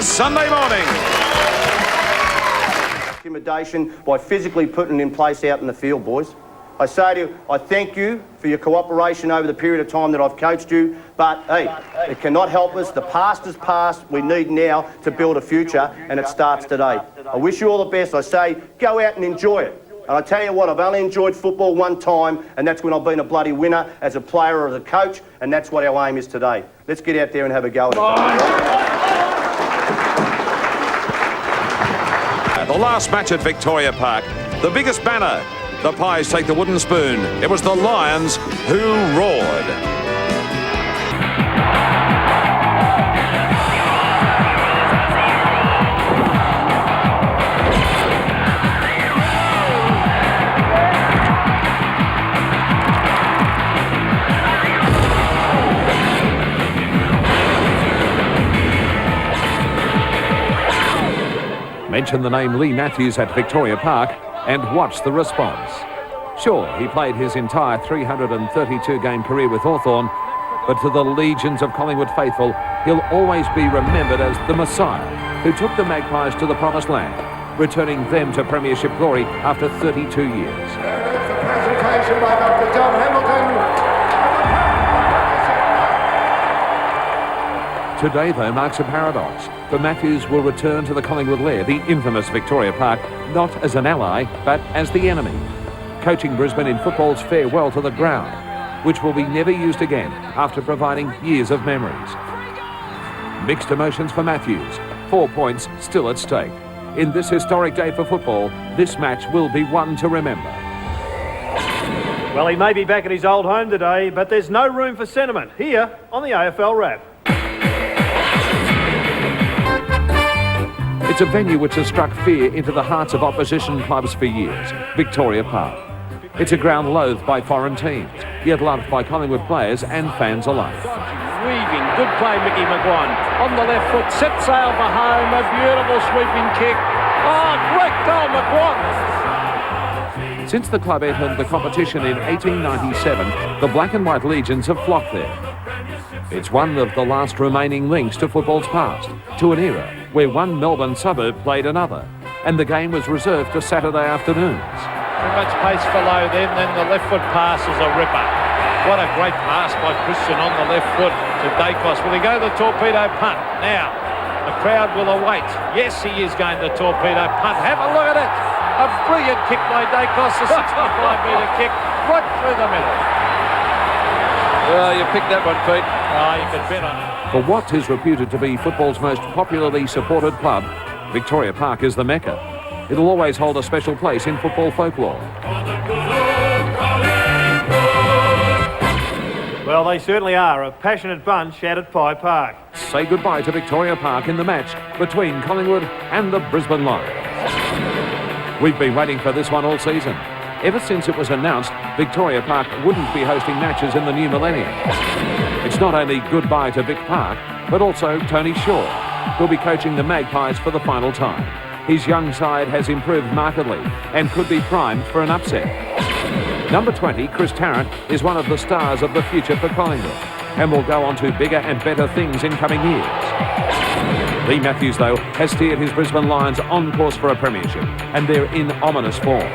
this Sunday morning. Intimidation by physically putting it in place out in the field, boys. I say to you, I thank you for your cooperation over the period of time that I've coached you, but hey, it cannot help us. The past is past. We need now to build a future, and it starts today. I wish you all the best. I say, go out and enjoy it. And I tell you what, I've only enjoyed football one time, and that's when I've been a bloody winner as a player or as a coach, and that's what our aim is today. Let's get out there and have a go at it. The last match at Victoria Park, the biggest banner. The Pies take the wooden spoon. It was the Lions who roared. Mention the name Lee Matthews at Victoria Park and watch the response. Sure, he played his entire 332-game career with Hawthorn, but to the legions of Collingwood faithful, he'll always be remembered as the Messiah who took the Magpies to the Promised Land, returning them to premiership glory after 32 years. Presentation by Dr. John Hamilton. Today, though, marks a paradox, for Matthews will return to the Collingwood lair, the infamous Victoria Park, not as an ally, but as the enemy, coaching Brisbane in football's farewell to the ground, which will be never used again after providing years of memories. Mixed emotions for Matthews, 4 points still at stake. In this historic day for football, this match will be one to remember. Well, he may be back at his old home today, but there's no room for sentiment here on the AFL Wrap. It's a venue which has struck fear into the hearts of opposition clubs for years, Victoria Park. It's a ground loathed by foreign teams, yet loved by Collingwood players and fans alike. Weaving, good play, Mickey McGuan. On the left foot, set sail for home, a beautiful sweeping kick. Oh, great goal, McGuan! Since the club entered the competition in 1897, the Black and White Legions have flocked there. It's one of the last remaining links to football's past, to an era where one Melbourne suburb played another, and the game was reserved to Saturday afternoons. Too much pace below then the left foot pass is a ripper. What a great pass by Christian on the left foot to Dacos. Will he go to the torpedo punt? Now, the crowd will await. Yes, he is going to torpedo punt. Have a look at it. A brilliant kick by Dacos, a 65-metre kick right through the middle. Well, you picked that one, Pete. Oh, you could bet on it. For what is reputed to be football's most popularly supported club, Victoria Park is the Mecca. It'll always hold a special place in football folklore. Well, they certainly are. A passionate bunch out at Pie Park. Say goodbye to Victoria Park in the match between Collingwood and the Brisbane Lions. We've been waiting for this one all season. Ever since it was announced Victoria Park wouldn't be hosting matches in the new millennium. It's not only goodbye to Vic Park, but also Tony Shaw, who'll be coaching the Magpies for the final time. His young side has improved markedly and could be primed for an upset. Number 20, Chris Tarrant, is one of the stars of the future for Collingwood and will go on to bigger and better things in coming years. Lee Matthews, though, has steered his Brisbane Lions on course for a premiership, and they're in ominous form.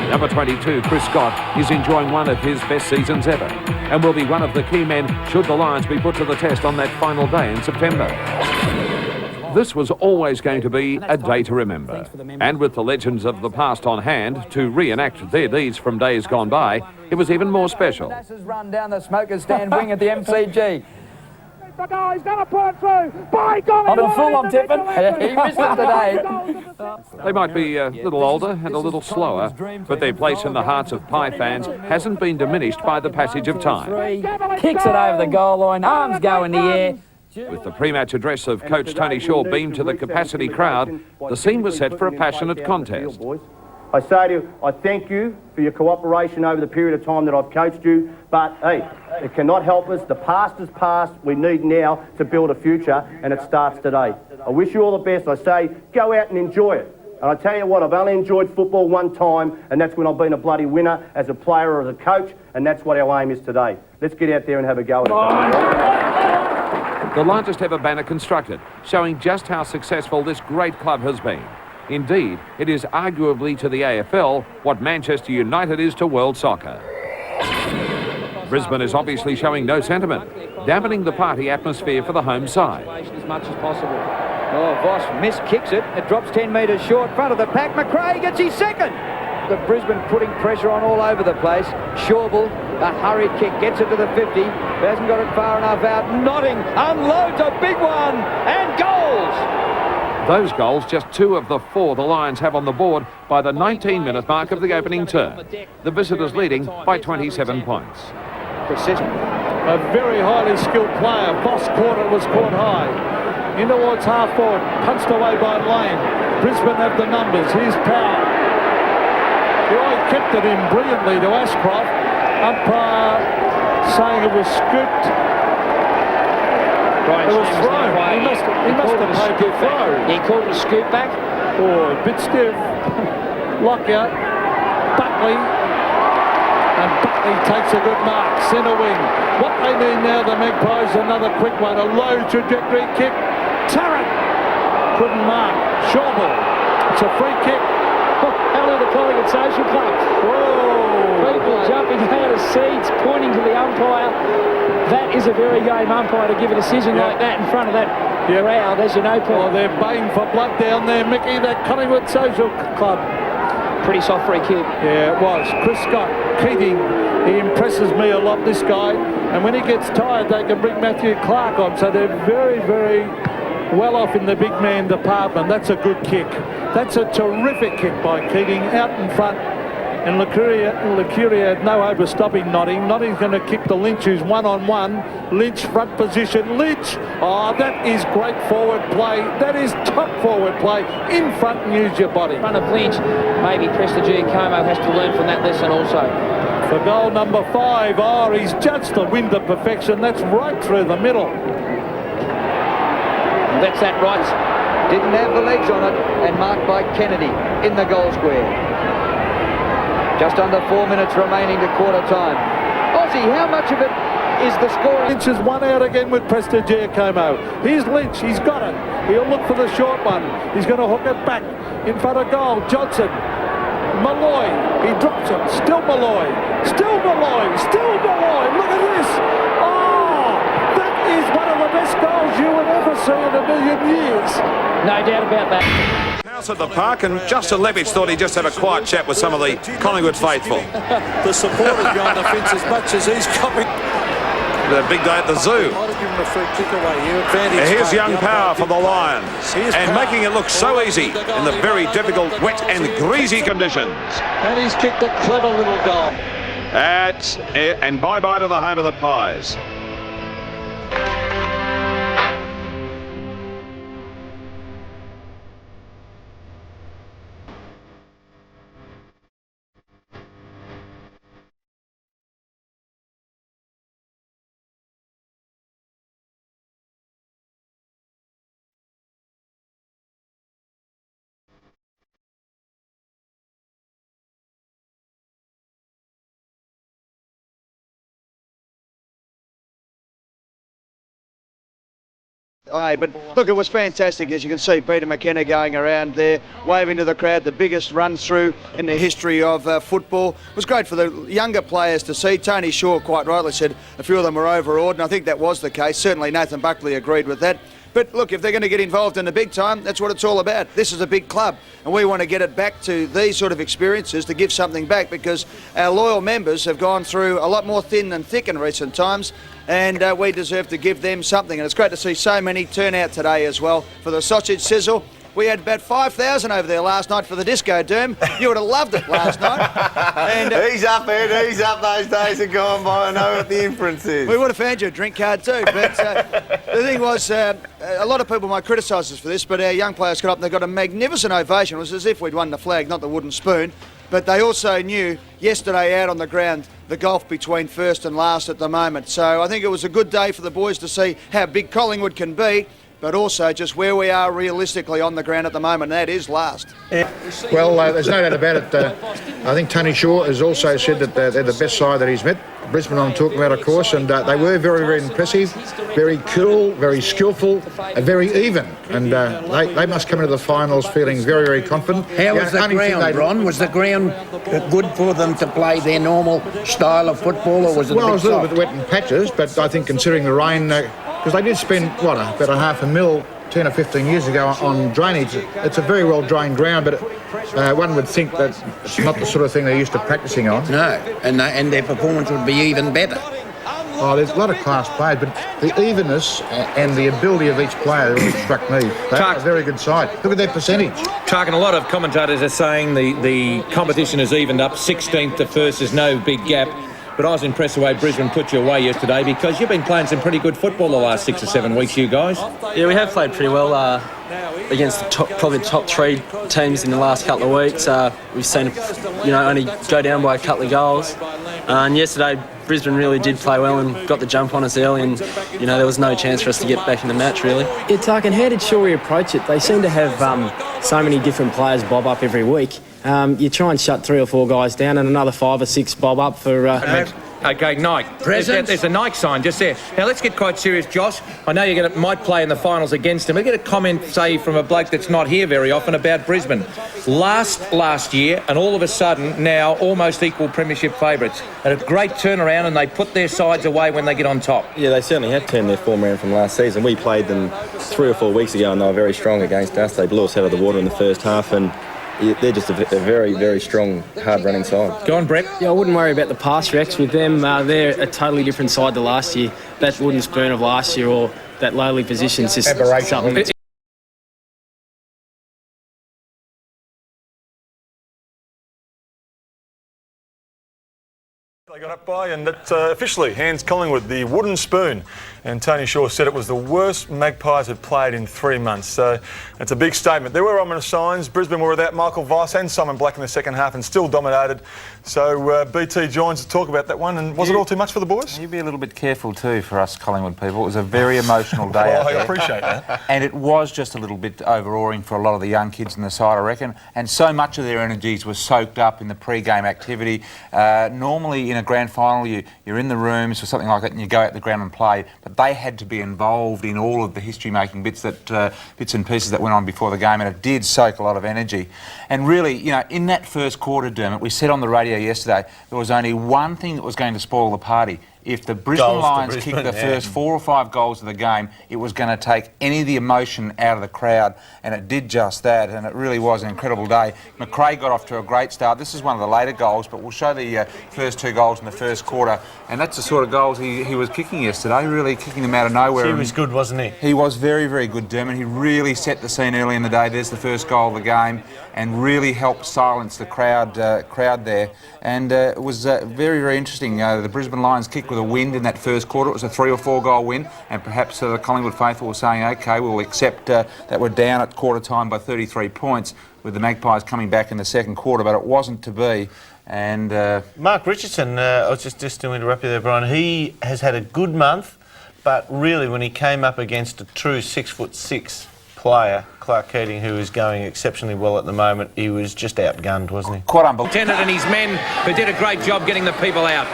Number 22, Chris Scott, is enjoying one of his best seasons ever and will be one of the key men should the Lions be put to the test on that final day in September. This was always going to be a day to remember. And with the legends of the past on hand to reenact their deeds from days gone by, it was even more special. Run down the smokers stand wing at the MCG. He's going to pull it through. By golly, I'm full, I'm tipping. He missed it today. They might be a little older and a little slower, but their place in the hearts of Pie fans hasn't been diminished by the passage of time. Kicks it over the goal line, arms go in the air. With the pre-match address of Coach Tony Shaw beamed to the capacity crowd, the scene was set for a passionate contest. I say to you, I thank you for your cooperation over the period of time that I've coached you, but hey, it cannot help us. The past is past. We need now to build a future, and it starts today. I wish you all the best. I say, go out and enjoy it. And I tell you what, I've only enjoyed football one time, and that's when I've been a bloody winner as a player or as a coach, and that's what our aim is today. Let's get out there and have a go at it. the largest ever banner constructed, showing just how successful this great club has been. Indeed, it is arguably to the AFL what Manchester United is to world soccer. Brisbane is obviously showing no sentiment, dampening the party atmosphere for the home side. As much as possible. Oh, Voss kicks it. It drops 10 metres short, front of the pack. McRae gets his second. The Brisbane putting pressure on all over the place. Schauble, a hurried kick, gets it to the 50. Hasn't got it far enough out. Notting unloads a big one and goals. Those goals, just 2 of the 4 the Lions have on the board by the 19-minute mark of the opening term. The visitors leading by 27 points. A very highly skilled player. Voss caught it, was caught high. In towards half forward, punched away by Lane. Brisbane have the numbers. Here's Power. The eye kept it in brilliantly to Ashcroft. Umpire saying it was scooped. It was thrown. He must have made the throw. He called it a scoop back. Oh, a bit stiff. Lockout. Buckley. And Buckley takes a good mark. Centre wing. What they need now, the Magpies, another quick one. A low trajectory kick. Tarrant. Couldn't mark. Schauble. It's a free kick. Out of the Collingwood Social Club. Whoa. People jumping out of seats, pointing to the umpire. That is a very game umpire to give a decision like that in front of that crowd, as you know, Paul. Oh, they're baying for blood down there, Mickey, that Collingwood Social Club. Pretty soft free kick. Yeah, it was. Chris Scott, Keating, he impresses me a lot, this guy. And when he gets tired, they can bring Matthew Clark on. So they're very, very well off in the big man department. That's a good kick. That's a terrific kick by Keating out in front. And Licuria had no hope of stopping Notting. Notting's going to kick to Lynch, who's one-on-one. Lynch, front position. Lynch! Oh, that is great forward play. That is top forward play. In front and use your body. In front of Lynch. Maybe Prestigiacomo has to learn from that lesson also. For goal number 5. Oh, he's judged the wind to perfection. That's right through the middle. That's that right. Didn't have the legs on it, and marked by Kennedy in the goal square. Just under 4 minutes remaining to quarter time. Aussie, how much of it is the score? Lynch is one out again with Prestigiacomo. Here's Lynch, he's got it. He'll look for the short one. He's going to hook it back in front of goal. Johnson, Malloy, he drops it. Still Malloy, still Malloy, still Malloy. Look at this. Oh, that is one of the best goals you would ever see in a million years. No doubt about that. House at the park, and Justin Levitch thought he'd just have a quiet chat with some of the Collingwood faithful. The supporters behind the fence as much as he's coming. The big day at the zoo. Might have given a free kick away here. Advantage. Here's young Power for the Lions, and making it look so easy in the very difficult, wet and greasy conditions. And he's kicked a clever little goal. And bye-bye to the home of the Pies. Hey, but look, it was fantastic, as you can see Peter McKenna going around there, waving to the crowd, the biggest run through in the history of football. It was great for the younger players to see. Tony Shaw quite rightly said a few of them were overawed, and I think that was the case. Certainly Nathan Buckley agreed with that. But look, if they're going to get involved in the big time, that's what it's all about. This is a big club, and we want to get it back to these sort of experiences to give something back, because our loyal members have gone through a lot more thin than thick in recent times, and we deserve to give them something. And it's great to see so many turn out today as well for the sausage sizzle. We had about 5,000 over there last night for the disco, Derm. You would have loved it last night. And, he's up, Ed. He's up. Those days are gone by. I know what the inference is. We would have found you a drink card too. But the thing was, a lot of people might criticise us for this, but our young players got up and they got a magnificent ovation. It was as if we'd won the flag, not the wooden spoon. But they also knew yesterday out on the ground the gulf between first and last at the moment. So I think it was a good day for the boys to see how big Collingwood can be. but also just where we are realistically on the ground at the moment, and that is last. Well, there's no doubt about it. I think Tony Shaw has also said that they're the best side that he's met. Brisbane I'm talking about, of course, and they were very, very impressive, very cool, very skillful, and very even. And they must come into the finals feeling very, very confident. How was the ground, Ron? Was the ground good for them to play their normal style of football, or was it Well, it was a little bit wet in patches, but I think considering the rain, because they did spend, about $500,000 10 or 15 years ago on drainage. It's a very well drained ground, but one would think that it's not the sort of thing they're used to practising on. No, and their performance would be even better. Oh, there's a lot of class players, but the evenness and the ability of each player really struck me. They're a very good side. Look at their percentage. Chuck, and a lot of commentators are saying the competition has evened up. 16th to first is no big gap. But I was impressed the way Brisbane put you away yesterday, because you've been playing some pretty good football the last 6 or 7 weeks, you guys. Yeah, we have played pretty well against probably the top 3 teams in the last couple of weeks. We've seen, only go down by a couple of goals. And yesterday, Brisbane really did play well and got the jump on us early, and there was no chance for us to get back in the match, really. Yeah, Tark, and how did Shawry approach it? They seem to have so many different players bob up every week. You try and shut 3 or 4 guys down, and another 5 or 6 bob up for... Okay, Nike. There's a Nike sign just there. Now, let's get quite serious, Josh. I know you might play in the finals against them. We get a comment, say, from a bloke that's not here very often about Brisbane. Last year, and all of a sudden, now almost equal premiership favourites. And a great turnaround, and they put their sides away when they get on top. Yeah, they certainly have turned their form around from last season. We played them 3 or 4 weeks ago, and they were very strong against us. They blew us out of the water in the first half, and they're just a very, very strong, hard-running side. Go on, Brett. Yeah, I wouldn't worry about the pass recs with them. They're a totally different side to last year. That wooden spoon of last year, or that lowly position, is just something that's... They got up by, and that officially hands Collingwood the wooden spoon. And Tony Shaw said it was the worst Magpies had played in 3 months. So it's a big statement. There were ominous signs. Brisbane were without Michael Weiss and Simon Black in the second half and still dominated. So BT joins to talk about that one. And was it all too much for the boys? You'd be a little bit careful too for us Collingwood people. It was a very emotional day out there. I appreciate that. And it was just a little bit overawing for a lot of the young kids in the side, I reckon. And so much of their energies were soaked up in the pre-game activity. Normally in a grand final you're in the rooms or something like that and you go out the ground and play, but they had to be involved in all of the history-making bits and pieces that went on before the game, and it did soak a lot of energy. And really, in that first quarter, Dermot, we said on the radio yesterday there was only one thing that was going to spoil the party. If the Brisbane Lions kicked the first 4 or 5 goals of the game, it was going to take any of the emotion out of the crowd, and it did just that, and it really was an incredible day. McRae got off to a great start. This is one of the later goals, but we'll show the first 2 goals in the first quarter, and that's the sort of goals he was kicking yesterday, really kicking them out of nowhere. He was good, wasn't he? He was very, very good, Dermot. He really set the scene early in the day. There's the first goal of the game, and really helped silence the crowd there. And it was very, very interesting. The Brisbane Lions kicked with a wind in that first quarter. It was a 3 or 4 goal win, and perhaps the Collingwood faithful were saying, OK, we'll accept that we're down at quarter time by 33 points, with the Magpies coming back in the second quarter, but it wasn't to be. And Mark Richardson, I was just to interrupt you there, Brian, he has had a good month, but really when he came up against a true 6'6" player, Clark Keating, who is going exceptionally well at the moment, he was just outgunned, wasn't he? Quite unbelievable. Lieutenant and his men, who did a great job getting the people out.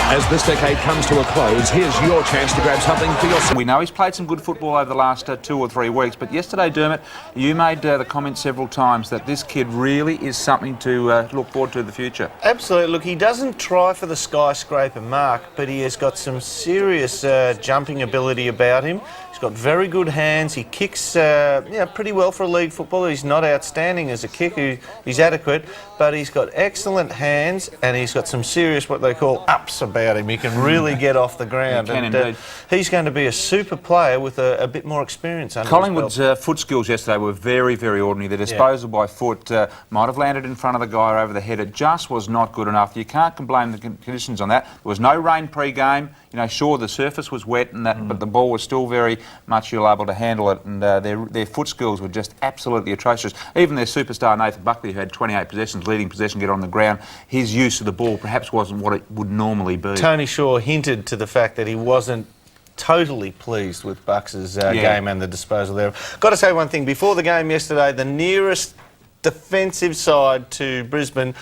As this decade comes to a close, here's your chance to grab something for yourself. We know he's played some good football over the last 2 or 3 weeks, but yesterday, Dermot, you made the comment several times that this kid really is something to look forward to in the future. Absolutely. Look, he doesn't try for the skyscraper mark, but he has got some serious jumping ability about him. He's got very good hands. He kicks pretty well for a league footballer. He's not outstanding as a kicker. He's adequate, but he's got excellent hands, and he's got some serious, what they call, ups about him. He can really get off the ground. He can indeed. He's going to be a super player with a bit more experience under Collingwood's his belt. foot skills yesterday were very, very ordinary. The disposal by foot might have landed in front of the guy over the head. It just was not good enough. You can't blame the conditions on that. There was no rain pre-game. Sure, the surface was wet and that, but the ball was still very much able to handle it, and their foot skills were just absolutely atrocious. Even their superstar Nathan Buckley, who had 28 possessions, leading possession getter on the ground, his use of the ball perhaps wasn't what it would normally be. Tony Shaw hinted to the fact that he wasn't totally pleased with Bucks' game and the disposal there. Got to say one thing. Before the game yesterday, the nearest defensive side to Brisbane,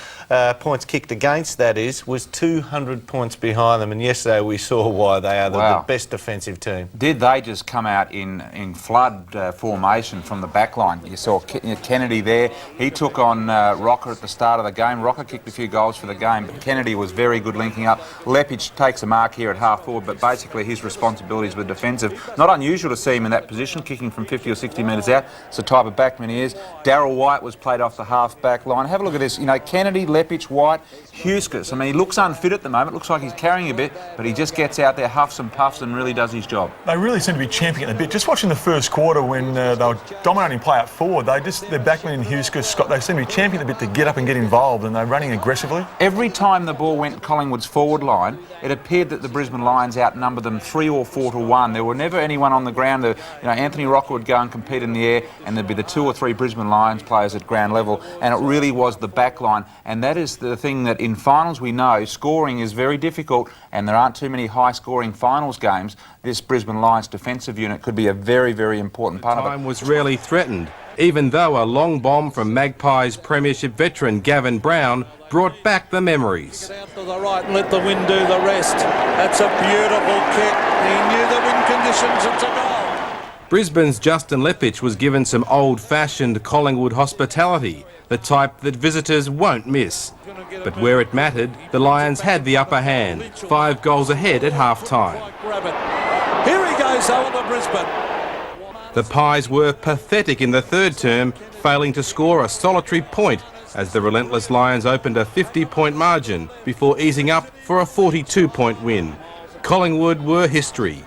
points kicked against, that is, was 200 points behind them. And yesterday we saw why they are the best defensive team. Did they just come out in flood formation from the back line? You saw Kennedy there. He took on Rocker at the start of the game. Rocker kicked a few goals for the game, but Kennedy was very good linking up. Leppich takes a mark here at half forward, but basically his responsibilities were defensive. Not unusual to see him in that position, kicking from 50 or 60 metres out. It's the type of backman he is. Darryl White was played off the half-back line. Have a look at this. You know, Kennedy, Leppich, White, Huskis. I mean, he looks unfit at the moment. Looks like he's carrying a bit, but he just gets out there, huffs and puffs, and really does his job. They really seem to be championing it a bit. Just watching the first quarter when they were dominating play out forward, their backman in Huskis, Scott, they seem to be championing a bit to get up and get involved, and they're running aggressively. Every time the ball went Collingwood's forward line, it appeared that the Brisbane Lions outnumbered them 3 or 4 to 1. There were never anyone on the ground. Anthony Rocker would go and compete in the air, and there'd be the 2 or 3 Brisbane Lions players at ground level, and it really was the back line. And that is the thing that in finals we know scoring is very difficult, and there aren't too many high-scoring finals games. This Brisbane Lions defensive unit could be a very, very important part of it. Time was rarely threatened, even though a long bomb from Magpies Premiership veteran Gavin Brown brought back the memories. Get out to the right and let the wind do the rest. That's a beautiful kick. He knew the wind conditions. It's a goal. Brisbane's Justin Leppich was given some old-fashioned Collingwood hospitality, the type that visitors won't miss. But where it mattered, the Lions had the upper hand, 5 goals ahead at half-time. Here he goes, though, to Brisbane. The Pies were pathetic in the third term, failing to score a solitary point as the relentless Lions opened a 50-point margin before easing up for a 42-point win. Collingwood were history.